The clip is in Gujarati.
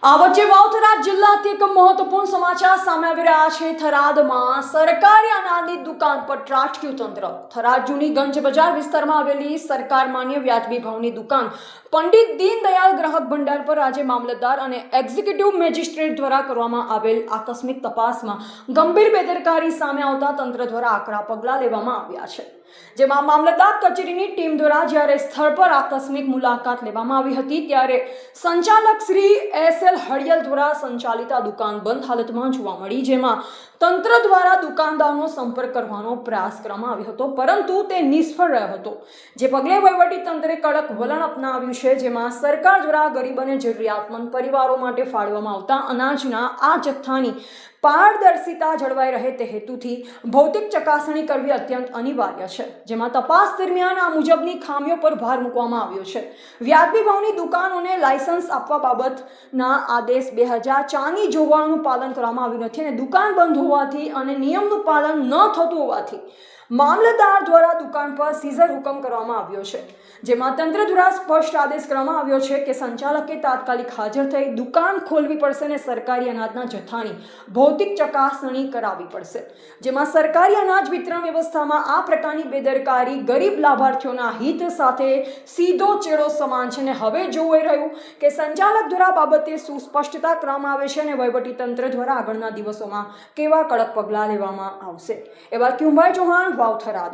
આ વચ્ચે વાવ જિલ્લાથી એક મહત્વપૂર્ણ સમાચાર સામે આવી રહ્યા છે। થરાદમાં સરકારી અનાજની દુકાન પર ત્રાટક્યું તંત્ર। થરાદ જૂની ગંજ બજાર વિસ્તારમાં આવેલી સરકાર માન્ય વ્યાજબી ભાવની દુકાન પંડિત દીનદયાળ ગ્રાહક ભંડાર પર આજે મામલતદાર અને એક્ઝિક્યુટિવ મેજિસ્ટ્રેટ દ્વારા કરવામાં આવેલ આકસ્મિક તપાસમાં ગંભીર બેદરકારી સામે આવતા તંત્ર દ્વારા આકરા પગલાં લેવામાં આવ્યા છે। જેમાં મામલતદાર કચેરીની ટીમ દ્વારા જ્યારે સ્થળ પર આકસ્મિક મુલાકાત લેવામાં આવી હતી ત્યારે સંચાલક શ્રી એસ.એલ. હળિયલ દ્વારા સંચાલિત આ દુકાન બંધ હાલતમાં જોવા મળી, જેમાં તંત્ર દ્વારા દુકાનદારનો સંપર્ક કરવાનો પ્રયાસ કરવામાં આવ્યો હતો, પરંતુ તે નિષ્ફળ રહ્યો હતો। જે પગલે વહીવટી તંત્રે કડક વલણ અપનાવ્યું છે, જેમાં સરકાર દ્વારા ગરીબ અને જરૂરિયાતમંદ પરિવારો માટે ફાળવવામાં આવતા અનાજના આ જથ્થાની પારદર્શિતા જળવાઈ રહે તે હેતુથી ભૌતિક ચકાસણી કરવી અત્યંત અનિવાર્ય છે। જેમાં તપાસ દરમિયાન આ મુજબની ખામીઓ પર ભાર મૂકવામાં આવ્યો છે। વ્યાજબી ભાવની દુકાનોને લાયસન્સ આપવા બાબતના આદેશ 2004ની જોગવાઈનું પાલન કરવામાં આવ્યું નથી અને દુકાન બંધ હોવાથી અને નિયમનું પાલન ન થતું હોવાથી મામલતદાર દ્વારા દુકાન પર સીઝર હુકમ કરવામાં આવ્યો છે। જેમાં તંત્ર દ્વારા સ્પષ્ટ આદેશ કરવામાં આવ્યો છે કે સંચાલકે તાત્કાલિક હાજર થઈ દુકાન ખોલવી પડશે અને સરકારી અનાજના જથ્થાની ભૌતિક ચકાસણી કરાવવી પડશે। જેમાં સરકારી અનાજ વિતરણ વ્યવસ્થામાં આ પ્રકારની બેદરકારી ગરીબ લાભાર્થીઓના હિત સાથે સીધો ચેડો સમાન છે અને હવે જોવું એ રહ્યું કે સંચાલક દ્વારા બાબતે સુસ્પષ્ટતા કરવામાં આવે છે અને વહીવટી તંત્ર દ્વારા આગળના દિવસોમાં કેવા કડક પગલાં લેવામાં આવશે। એવા ક્યુંભાઈ ચૌહાણ, વાવ થરાદ।